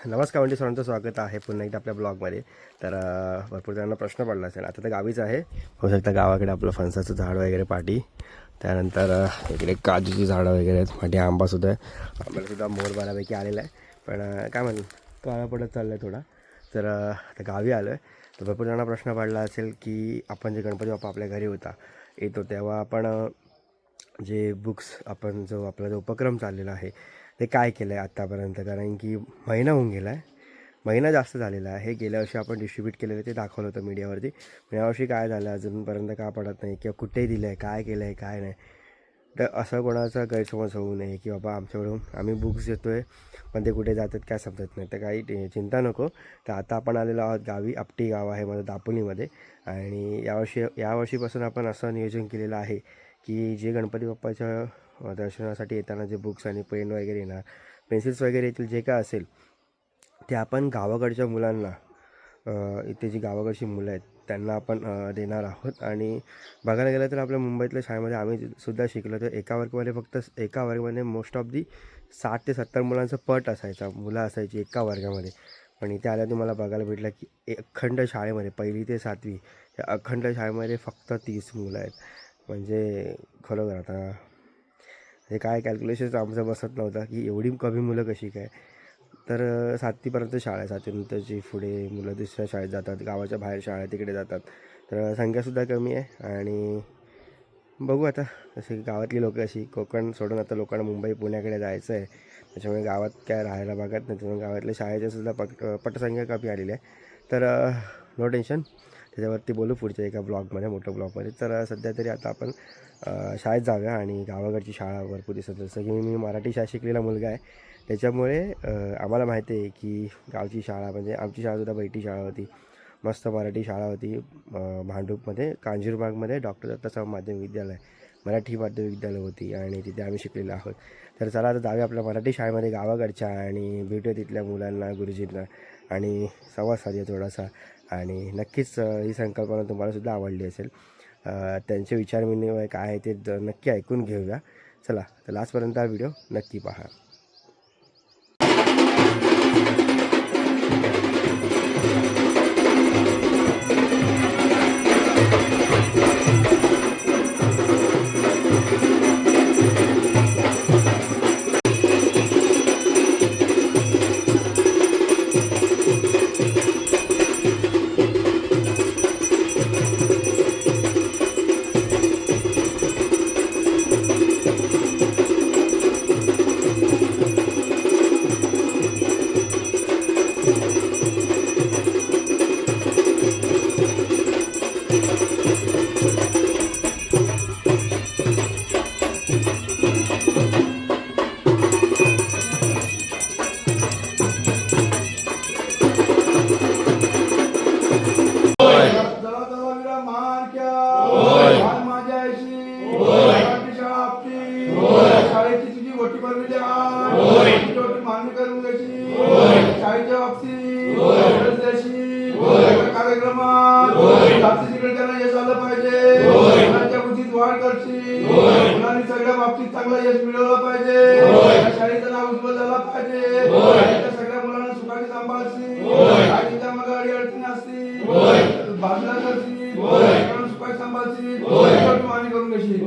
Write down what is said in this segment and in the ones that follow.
नमस्कार म्हणजे सर्वांचं स्वागत आहे पुन्हा एकदा आपल्या ब्लॉगमध्ये. तर भरपूर जणांना प्रश्न पडला असेल. आता तर गावीच आहे, होऊ शकतं गावाकडे आपलं फणसाचं झाड वगैरे पाठी, त्यानंतर इकडे काजूची झाडं वगैरे आहेत, पाठी आंबासुद्धा आहे. आंब्यालासुद्धा मोर बऱ्यापैकी आलेला आहे, पण काय म्हणू काळा पडत चाललं आहे थोडा. तर आता गावी आलो आहे. तर भरपूर जणांना प्रश्न पडला असेल की आपण जे गणपती बाप्पा आपल्या घरी येतो तेव्हा आपण जे बुक्स आपण आपला जो उपक्रम चाललेला आहे ते काय केलं आहे आत्तापर्यंत, कारण की महिना होऊन गेला आहे, महिना जास्त झालेला आहे. गेल्या वर्षी आपण डिस्ट्रीब्यूट केलेलं ते दाखवलं होतं मीडियावरती. पण यावर्षी काय झालं अजूनपर्यंत का पडत नाही किंवा कुठेही दिलं आहे, काय केलं आहे काय नाही. तर असं कोणाचा गैरसमज होऊ नये की बाबा आमच्याकडून आम्ही बुक्स देतो आहे पण ते कुठे जातात काय समजत नाही. तर काही चिंता नको. तर आता आपण आलेलो आहोत गावी. आपटी गाव आहे माझं दापोलीमध्ये. आणि यावर्षीपासून आपण असं नियोजन केलेलं आहे की जे गणपती बाप्पाच्या दर्शनासाठी येताना जे बुक्स आणि पेन वगैरे येणार, पेन्सिल्स वगैरे येतील, जे काय असेल ते आपण गावाकडच्या मुलांना, इथे जी गावाकडची मुलं आहेत त्यांना आपण देणार आहोत. आणि बघायला गेलं तर आपल्या मुंबईतल्या शाळेमध्ये आम्ही सुद्धा शिकलो, तर एका वर्गामध्ये मोस्ट ऑफ दी 60 ते 70 मुलांचा पट असायचा, मुलं असायची एका वर्गामध्ये. पण इथे आल्या तुम्हाला बघायला भेटलं की अखंड शाळेमध्ये 1ली ते 7वी या अखंड शाळेमध्ये फक्त 30 मुलं आहेत. म्हणजे खरोखर आता हे काय कॅल्क्युलेशन्स आमचं बसत नव्हतं की एवढी कमी मुलं कशी काय. तर 7वीपर्यंत शाळा आहे. 7वीनंतरची पुढे मुलं दुसऱ्या शाळेत जातात, गावाच्या बाहेर शाळा आहे तिकडे जातात. तर संख्यासुद्धा कमी आहे. आणि बघू आता जसे गावातली लोकं अशी, कोकण सोडून आता लोकांना मुंबई पुण्याकडे जायचं आहे, त्याच्यामुळे गावात काय राहायला बघत नाही. त्याच्यामुळे गावातल्या शाळेच्यासुद्धा पटसंख्या कमी आलेली आहे. तर नो टेन्शन, त्याच्यावरती बोलू पुढच्या एका ब्लॉगमध्ये, मोठ्या ब्लॉगमध्ये. तर सध्या तरी आता आपण शाळेत जाऊया. आणि गावाकडची शाळा भरपूर दिसत, जसं की मी मराठी शाळा शिकलेला मुलगा आहे, त्याच्यामुळे आम्हाला माहिती आहे की गावची शाळा म्हणजे आमची शाळासुद्धा बैठी शाळा होती, मस्त मराठी शाळा होती. भांडूपमध्ये कांजूरबागमध्ये डॉक्टर दत्तासाहेब माध्यमिक विद्यालय, मराठी माध्यमिक विद्यालय होती आणि तिथे आम्ही शिकलेलो आहोत. तर चला आता जाऊया आपल्या मराठी शाळेमध्ये गावाकडच्या आणि भेटूया तिथल्या मुलांना, गुरुजींना आणि संवाद साधूया थोडासा. आणि नक्कीच ही संकल्पना तुम्हालासुद्धा आवडली असेल. त्यांचे विचार विनिमय काय आहे ते नक्की ऐकून घेऊया. चला तर लास्टपर्यंत हा व्हिडिओ नक्की पहा. शाळेची तुझी मोठी बनवली मागणी करून घ्यायची, शाळेच्या बाबतीत कार्यक्रमात जाती तिकडे त्यांना यश आलं पाहिजे, मुलांच्या बुद्धीत वाढ करशील, मुलांनी सगळ्या बाबतीत चांगला यश मिळवलं पाहिजे, शाळेचं नाव उज्ज्वल झाला पाहिजे, सगळ्या मुलांना सुखाने सांभाळशील, शाळेच्या मग अडचणी असतील बाजूला करशील, सुखाने सांभाळशील, मागणी करून घेशील.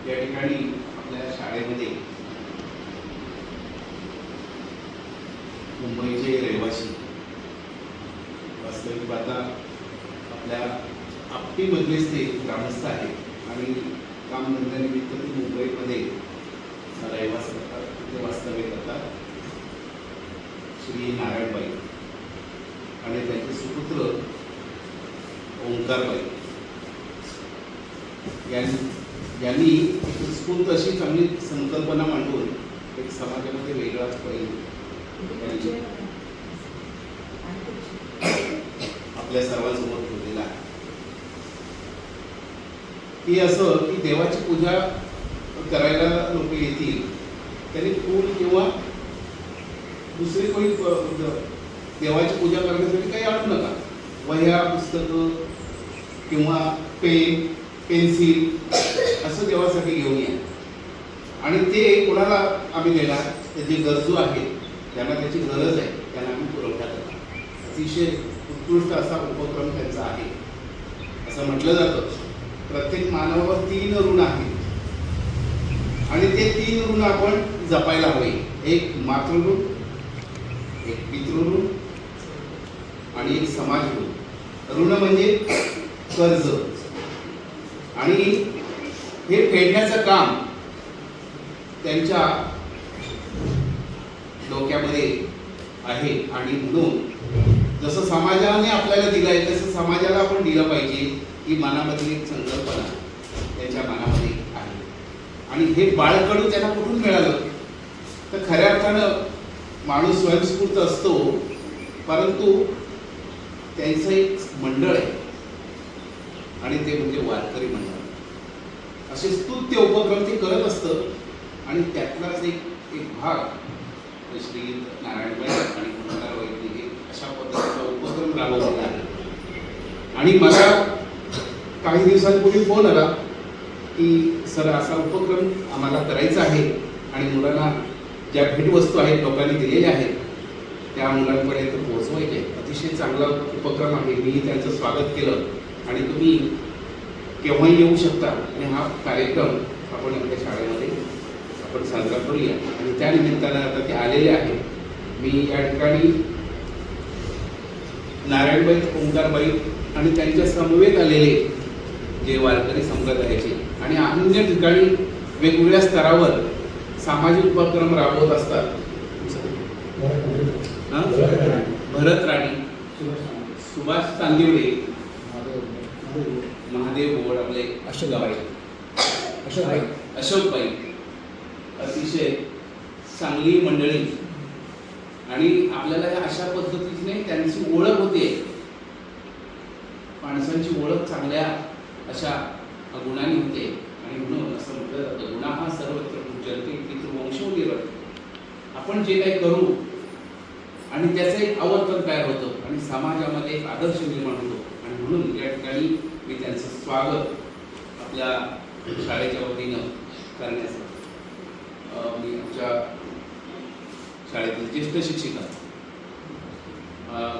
या ठिकाणी आपल्या शाळेमध्ये मुंबईचे रहिवासी, वास्तविक आता आपल्या आपटीमधलेच ते ग्रामस्थ आहेत आणि कामधंद्यानिमित्त ते मुंबईमध्ये रहिवास करतात, तिथे वास्तव्य करतात. श्री नारायणबाई आणि त्यांचे सुपुत्र ओंकारबाई यांनी एक उत्स्फूर्त अशी चांगली संकल्पना मांडून एक समाजामध्ये वेगळाच पैलू आपल्या सर्वांसमोर ठेवलेला आहे. की असं की देवाची पूजा करायला लोक येतील, त्यांनी फूल किंवा दुसरी कोणी देवाची पूजा करण्यासाठी काही आणू नका. वह्या पुस्तकं किंवा पेन पेन्सिल असं देवासाठी घेऊन या. आणि ते कोणाला आम्ही देणार, ते जे गरजू आहेत ज्यांना त्याची गरज आहे त्यांना आम्ही पुरवठा करणार. अतिशय उत्कृष्ट असा उपक्रम त्यांचा आहे. असं म्हटलं जातं प्रत्येक मानवावर 3 ऋण आहेत आणि ते 3 ऋण आपण जपायला हवे. एक मातृऋण, एक पितृऋण आणि एक समाज ऋण. ऋण म्हणजे कर्ज, आणि हे फेडण्याचं काम त्यांच्या डोक्यामध्ये आहे. आणि म्हणून जसं समाजाने आपल्याला दिलं आहे तसं समाजाला आपण दिलं पाहिजे ही मनामधली एक संकल्पना त्यांच्या मनामध्ये आहे. आणि हे बाळकडू त्यांना कुठून मिळालं तर खऱ्या अर्थानं माणूस स्वयंस्फूर्त असतो, परंतु त्यांचं एक मंडळ आहे आणि ते म्हणजे वारकरी मंडळ. असे स्तुत्य उपक्रम ते करत असतं. आणि त्यातलाच एक भाग श्री नारायणबाई आणि कुणालराव यांनी अशा पद्धतीचा उपक्रम राबवलेला आहे. आणि मला काही दिवसांपूर्वी फोन आला की सर असा उपक्रम आम्हाला करायचा आहे आणि मुलांना ज्या भेटवस्तू आहेत लोकांनी दिलेल्या आहेत त्या मुलांपर्यंत पोहोचवायचे. अतिशय चांगला उपक्रम आहे. मी त्यांचं स्वागत केलं आणि तुम्ही केव्हाही येऊ शकता आणि हा कार्यक्रम आपण आपल्या शाळेमध्ये आपण साजरा करूया. आणि त्या निमित्तानं आता ते आलेले आहेत. मी या ठिकाणी नारायणबाई ओंकारबाई आणि त्यांच्या समवेत आलेले जे वारकरी संप्रदायाचे आणि अन्य ठिकाणी वेगवेगळ्या स्तरावर सामाजिक उपक्रम राबवत असतात. भरत राणी, सुभाष चांदिवडे, महादेव बोड, आपले अशोकबाई, अतिशय चांगली मंडळी. आणि आपल्याला अशा पद्धतीने त्यांची ओळख होते. माणसांची ओळख चांगल्या अशा गुणांनी होते. आणि म्हणून असं म्हटलं जातं गुन्हा हा सर्वत्र पूज्यते पितृवंशो निरत. आपण जे काही करू आणि त्याचं एक आवर्तन तयार होतं आणि समाजामध्ये एक आदर्श निर्माण होतो. आणि म्हणून या ठिकाणी मी त्यांचं स्वागत आपल्या शाळेच्या वतीनं करण्याचं मी आमच्या शाळेतील ज्येष्ठ शिक्षिका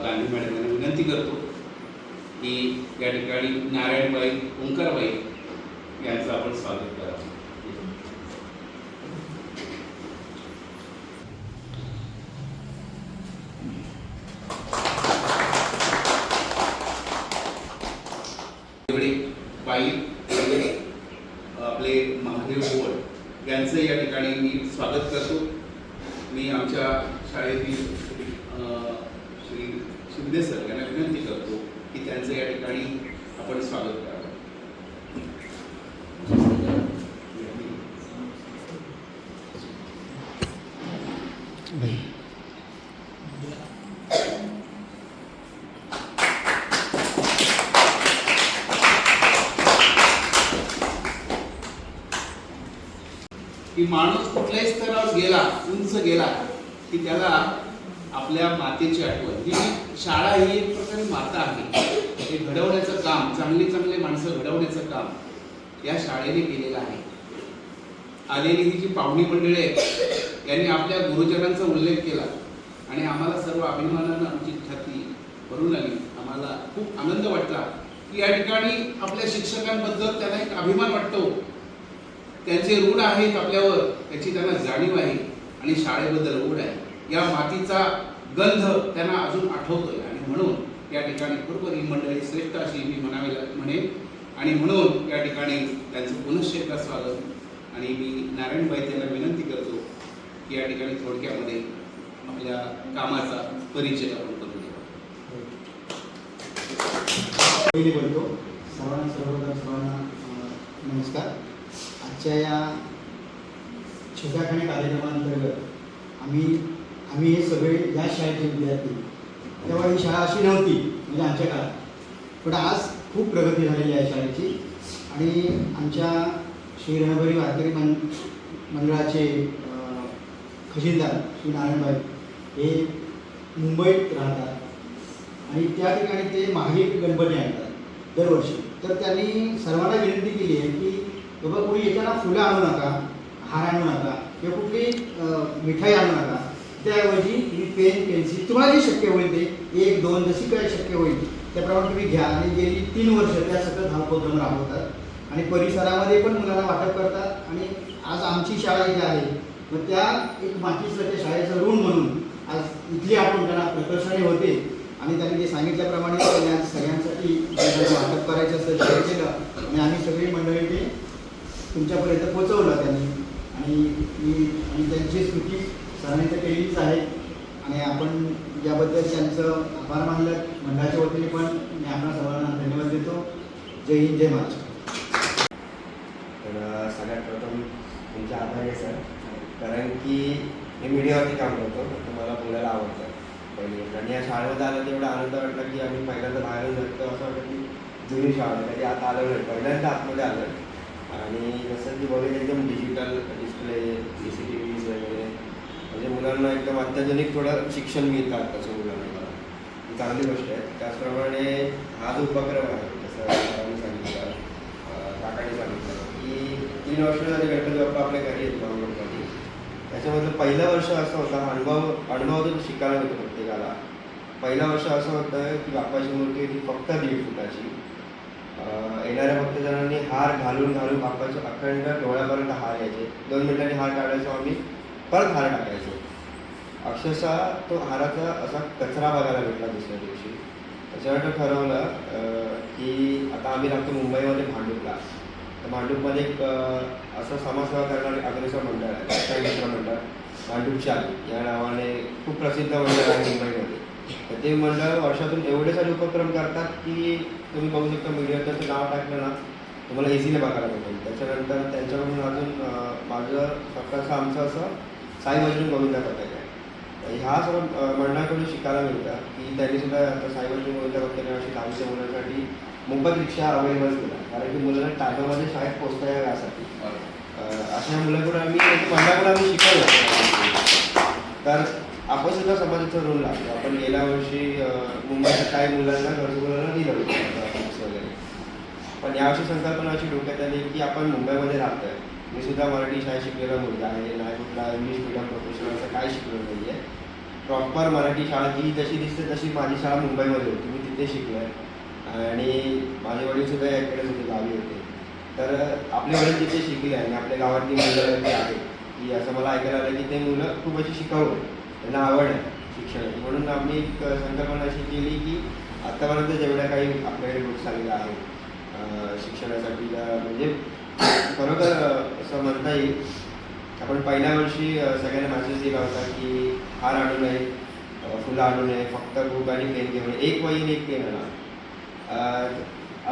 गांधी मॅडम यांना विनंती करतो की या ठिकाणी नारायणबाई ओंकारबाई यांचं आपण स्वागत करावं. बाई आपले महादेव बोड यांचं या ठिकाणी मी स्वागत करतो. मी आमच्या शाळेतील श्री शिंदे सर यांना विनंती करतो की त्यांचं या ठिकाणी आपण स्वागत करावं. की माणूस कुठल्याही स्तरावर गेला, उंच गेला की त्याला आपल्या मातेची आठवण. ही शाळा ही एक प्रकारे माता आहे. हे घडवण्याचं काम, चांगले माणसं घडवण्याचं काम या शाळेने केलेलं आहे. आलेली ही जी पाहुणी मंडळी आहेत यांनी आपल्या गुरुजनांचा उल्लेख केला आणि आम्हाला सर्व अभिमानानं आमची छाती भरून आली. आम्हाला खूप आनंद वाटला की या ठिकाणी आपल्या शिक्षकांबद्दल त्यांना एक अभिमान वाटतो. त्यांचे ऋण आहेत आपल्यावर, त्याची त्यांना जाणीव आहे आणि शाळेबद्दल ओढ आहे. या मातीचा गंध त्यांना अजून आठवतोय आणि म्हणून या ठिकाणी बरोबर ही मंडळी श्रेष्ठ अशी मी म्हणेन. आणि म्हणून या ठिकाणी त्यांचं पुनश्च एकदा स्वागत. आणि मी नारायणबाई त्यांना विनंती करतो की या ठिकाणी थोडक्यामध्ये आपल्या कामाचा परिचय आपण करून घेऊ. सर्वांना नमस्कार. आजच्या या छोट्याखानी कार्यक्रमांतर्गत आम्ही हे सगळे या शाळेचे विद्यार्थी, तेव्हा ही शाळा अशी नव्हती म्हणजे आमच्या काळात, पण आज खूप प्रगती झालेली आहे शाळेची. आणि आमच्या श्री रणभरी वारकरी मंडळाचे खजिनदार श्री नारायणबाई हे मुंबईत राहतात आणि त्या ठिकाणी ते महावीर गणपती आणतात दरवर्षी. तर त्यांनी सर्वांना विनंती केली आहे की बाबा कोणी येताना फुलं आणू नका, हार आणू नका किंवा कुठली मिठाई आणू नका. त्याऐवजी तुम्ही पेन पेन्सिल तुम्हाला जे शक्य होईल ते 1 2 जशी काय शक्य होईल त्याप्रमाणे तुम्ही घ्या. आणि गेली 3 वर्ष त्या सतत हा उपक्रम राबवतात आणि परिसरामध्ये पण मुलांना वाटप करतात. आणि आज आमची शाळा इथे आहे, मग त्या एक मातीचं शाळेचं ऋण म्हणून आज इथली आपण त्यांना प्रकर्षाने होते. आणि त्यांनी जे सांगितल्याप्रमाणे सगळ्यांसाठी वाटप करायचं असं जाहीर केलं आणि आम्ही सगळी मंडळी ते तुमच्यापर्यंत पोचवलं त्यांनी. आणि त्यांची स्तुती सरांनी तर केलीच आहे आणि आपण याबद्दल त्यांचं आभार मानलं. मंडळाच्या वतीने पण मी आपल्या सर्वांना धन्यवाद देतो. जय हिंद, जय महाराष्ट्र. तर सगळ्यात प्रथम तुमचे आभारी आहे सर, कारण की मी मीडियावरती काम करतो तर मला बोलायला आवडतं पहिले. आणि या शाळेमध्ये आलं तर एवढा आनंद वाटला की आम्ही पहिल्यांदा बाहेरून जातो असं वाटतं की जुनी शाळा कधी आता आलं नाही, पहिल्यांदा आतमध्ये आलं. आणि जसं की बघितलं एकदम डिजिटल डिस्प्ले, CCTVs वगैरे, म्हणजे मुलांना एकदम अत्याधुनिक थोडं शिक्षण मिळतं आताच्या मुलांना, ही चांगली गोष्ट आहे. त्याचप्रमाणे हा जो उपक्रम आहे जसं सरांनी सांगितलं, काकांनी सांगितलं की 3 वर्ष झाले गणपती बाप्पा आपल्या घरी येतो गणपती. त्याच्यामधलं पहिलं वर्ष असं होतं, अनुभवातून शिकायला होतं प्रत्येकाला. पहिलं वर्ष असं होतं की बाप्पाची मूर्ती होती फक्त 1.5 फुटाची. येणाऱ्या भक्तजनांनी हार घालून बाप्पाच्या अखंड डोळ्यापर्यंत हार यायचे. 2 मिनिटांनी हार काढायचो आम्ही, परत हार टाकायचो. अक्षरशः तो हाराचा असा कचरा बघायला भेटला दुसऱ्या दिवशी. त्याच्यानंतर ठरवलं की आता आम्ही राहतो मुंबईमध्ये भांडूपला. तर भांडूपमध्ये एक असं समाजसेवा करणारे अग्रेसर मंडळ आहे, मित्र मंडळ भांडूप चाल या नावाने खूप प्रसिद्ध मंडळ आहे मुंबईमध्ये. तर ते मंडळ वर्षातून एवढे सारे उपक्रम करतात की तुम्ही बघू शकता मीडियात त्याचं नाव टाकलं ना तुम्हाला इझिली बघायला भेटेल. त्याच्यानंतर त्यांच्याकडून अजून माझं स्वतःचं आमचं असं साई वजन गोविंदा पथक आहे. ह्या सर्व मंडळाकडून शिकायला मिळतं की त्यांनीसुद्धा आता साई वजन गोविंदा पथक अशी दहावीच्या मुलांसाठी मोफत रिक्षा अवेलेबल केला, कारण की मुलांना टायमामध्ये शाळेत पोचता यावं यासाठी. अशा मुलांकडून आम्ही मंडळाकडून आम्ही शिकवलं. तर आपण सुद्धा समाजाचा रोल लागतो. आपण गेल्या वर्षी मुंबईच्या काही मुलांना गरजू मुलांना दिलं होतं वगैरे, पण यावर्षी संकल्पना अशी डोक्यात आली की आपण मुंबईमध्ये राहतो आहे. मी सुद्धा मराठी शाळेत शिकलेला मुलगा आहे, नाही कुठला इंग्लिश मीडियम प्रोफेशनल असं काय शिकलो नाही आहे. प्रॉपर मराठी शाळा जी जशी दिसते तशी माझी शाळा मुंबईमध्ये होती, मी तिथे शिकलो आहे. आणि माझे वडीलसुद्धा याकडेच होते, गावी होते. तर आपले वडील तिथे शिकले आणि आपल्या गावातली मुलं ते आहेत की असं मला ऐकायला आलं की ते मुलं खूप अशी शिकावं, त्यांना आवड आहे शिक्षणाची. म्हणून आम्ही एक संकल्पना अशी केली की आत्तापर्यंत जेवढ्या काही आपल्याकडे बुक्स आलेल्या आहेत शिक्षणासाठी, म्हणजे खरोखर असं म्हणता येईल आपण पहिल्या वर्षी सगळ्यांना मॅसेज दिला होता की हार आणू नये, फुलं आणू नये, फक्त बुक आणि पेन घेऊन 1 वही आणि 1 पेन आणा.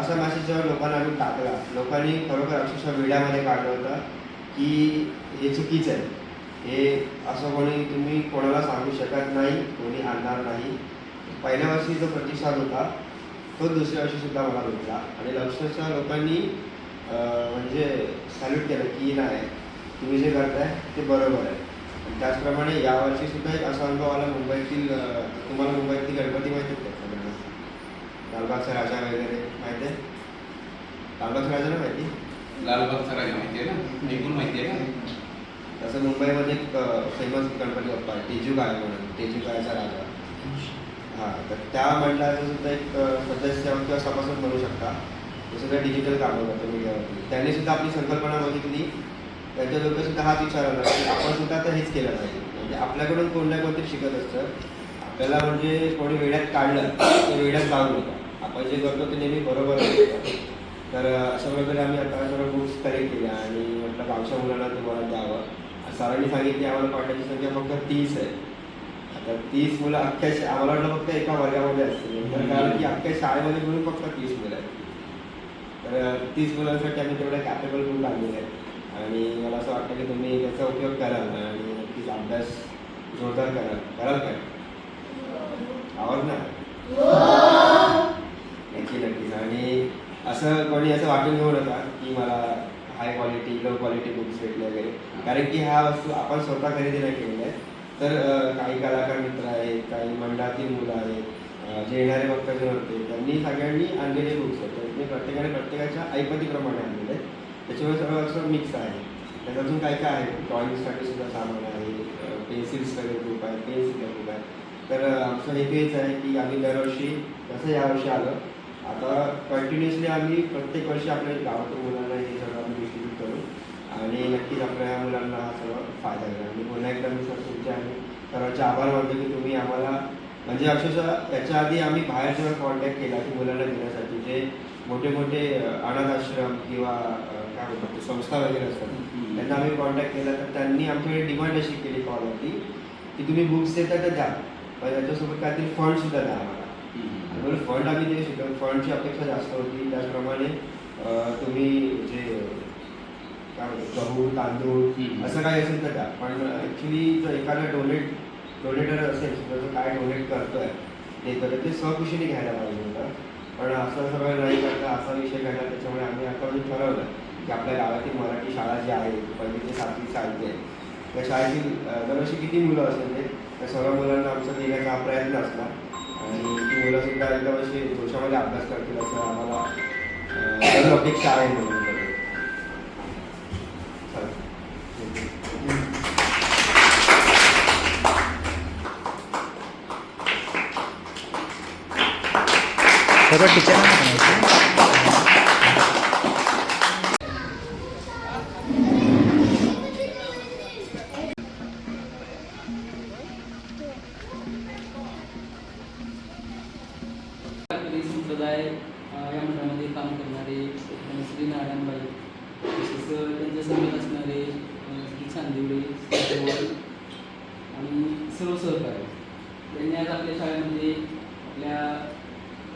असा मॅसेज जेव्हा लोकांना आम्ही टाकला, लोकांनी खरोखर अक्षरशः मीडियामध्ये काढलं होतं की हे चुकीचं आहे, हे असं कोणी तुम्ही कोणाला सांगू शकत नाही, कोणी आणणार नाही. पहिल्या वर्षी जो प्रतिसाद होता तो दुसऱ्या वर्षीसुद्धा मला भेटला आणि अक्षरशः लोकांनी म्हणजे सॅल्यूट केलं की नाही तुम्ही जे करताय ते बरोबर आहे. आणि त्याचप्रमाणे यावर्षीसुद्धा एक असा अनुभव आला मुंबईतील, तुम्हाला मुंबईतील गणपती माहिती आहेत का सगळ्यांना? लालबागचा राजा वगैरे माहिती आहे? लालबागचा राजा ना माहिती? लालबागचा राजा माहिती आहे ना, ऐकून माहिती आहे ना. तसं मुंबईमध्ये एक फेमस गणपती बाप्पा आहे तेजूकाय म्हणून, तेजूकायचा राजा. हां, तर त्या मंडळाचं सुद्धा एक सदस्य किंवा सभासद म्हणू शकता. ते सुद्धा डिजिटल कामं करतो मीडियावरती. त्यांनी सुद्धा आपली संकल्पना बघितली. त्यांच्या लोकसुद्धा हाच विचार आला की आपण सुद्धा आता हेच केलं पाहिजे. म्हणजे आपल्याकडून कोण ना कोणतरी शिकत असतं. आपल्याला म्हणजे कोणी वेड्यात काढलं ते वेड्यात लावून होतं. आपण जे करतो ते नेहमी बरोबर असतं. तर अशा प्रकारे आम्ही आता सर्व बुक्स कलेक्ट केल्या आणि म्हटलं गावच्या मुलांना तुम्हाला द्यावं. सरांनी सांगितली आम्हाला पाठवायची संख्या फक्त 30 आहे. आता 30 मुलं अख्ख्या आम्हाला वाटलं फक्त एका वर्गामध्ये असतील, तर कारण की अख्ख्या शाळेमध्ये मिळून फक्त 30 मुलं आहेत. तर 30 मुलांसाठी आम्ही तेवढ्या कॅपेबल बुक लागलेले आहेत आणि मला असं वाटतं की तुम्ही त्याचा उपयोग कराल आणि नक्कीच अभ्यास जोरदार कराल काय? आवाज ना नक्कीच. आणि असं कोणी असं वाटून घेऊ नका की मला high quality low quality books भेटले वगैरे, कारण की ह्या वस्तू आपण स्वतः खरेदी नाही केलेल्या आहेत. तर काही कलाकार मित्र आहेत, काही मंडळातील मुलं आहेत, जे येणारे वक्तव्य होते त्यांनी सगळ्यांनी आणलेले बुक्स आहेत त्यांनी प्रत्येकाने प्रत्येकाच्या ऐपतीप्रमाणे आणलेले आहेत. त्याच्यामुळे सगळं असं मिक्स आहे. त्यात अजून काय काय आहे, ड्रॉइंगसाठी सुद्धा सामान आहे, पेन्सिल्ससाठी बुक आहे, पेन्सिलचं बुक आहे. तर आमचं हेच आहे की आम्ही दरवर्षी जसं यावर्षी आलं आता कंटिन्युअसली आम्ही प्रत्येक वर्षी आपल्या गावातील मुलांना हे सगळं आम्ही डिस्ट्रीब्यूट करू आणि नक्कीच आपल्या या मुलांना हा सगळं फायदा मिळेल. आणि पुन्हा एकदा मी सर तुमचे आम्ही सर्वांचे आभार मानतो की तुम्ही आम्हाला म्हणजे अक्षरशः याच्या आधी आम्ही बाहेर जेव्हा कॉन्टॅक्ट केला की मुलांना देण्यासाठी जे मोठे मोठे अनाथ आश्रम किंवा काय म्हणतात ते संस्था वगैरे असतात त्यांना आम्ही कॉन्टॅक्ट केला तर त्यांनी आमच्याकडे डिमांड अशी केली कॉलवरती की तुम्ही बुक्स देता तर द्या पण त्याच्यासोबत काहीतरी फंडसुद्धा द्या आम्हाला. आणि फंड आम्ही देऊ शकतो, फंडची अपेक्षा जास्त होती. त्याचप्रमाणे तुम्ही जे काय म्हणतो गहू तांदूळ असं काही असेल तर द्या. पण ॲक्च्युली जर एखादा डोनेटर असेल सुद्धा जो काय डोनेट करतो आहे ते तर ते स्वखुशीने घ्यायला पाहिजे होतं. पण असं सगळं नाही करता असा विषय घडला. त्याच्यामुळे आम्ही आता ठरवलं की आपल्या गावातील मराठी शाळा जी आहे 1ली ते 7वी शाळेत आहे त्या शाळेतील दरवर्षी किती मुलं असेल ते त्या सर्व मुलांना आमचा देण्याचा हा प्रयत्न असला आणि ती मुलंसुद्धा एकदम अशी जोशामध्ये अभ्यास करतील असं आम्हाला अपेक्षा आहे म्हणून. सर्व टीचरांना म्हणायचं संप्रदाय या मंडळामध्ये काम करणारे श्री नारायणबाई तसेच त्यांच्या समोर असणारे श्री चांदिवडे आणि सर्व सहकारी त्यांनी आज आपल्या शाळेमध्ये आपल्या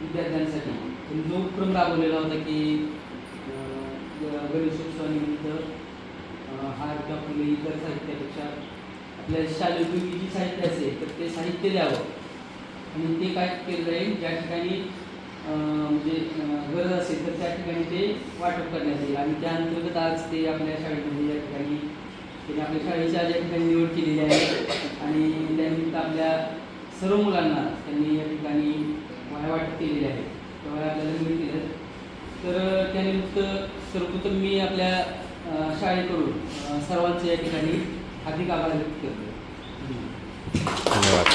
विद्यार्थ्यांसाठी त्यांनी जो उपक्रम राबवलेला होता की गणेशोत्सवानिमित्त हा आपल्या इतर साहित्यापेक्षा आपल्या शालेय उपयोगी जी साहित्य असेल तर ते साहित्य द्यावं आणि ते काय केलं जाईल ज्या ठिकाणी म्हणजे गरज असेल तर त्या ठिकाणी ते वाटप करण्यात येईल. आणि त्या अंतर्गत आज ते आपल्या शाळेमध्ये या ठिकाणी त्यांनी आपल्या शाळेची आज या ठिकाणी निवड केलेली आहे आणि त्यानिमित्त आपल्या सर्व मुलांना त्यांनी या ठिकाणी वह्या वाटप केलेले आहेत. त्या वह्या आपल्याला मिळतील. तर त्यानिमित्त सर्वप्रथम मी आपल्या शाळेकडून सर्वांचे या ठिकाणी हार्दिक आभार व्यक्त करतो. धन्यवाद.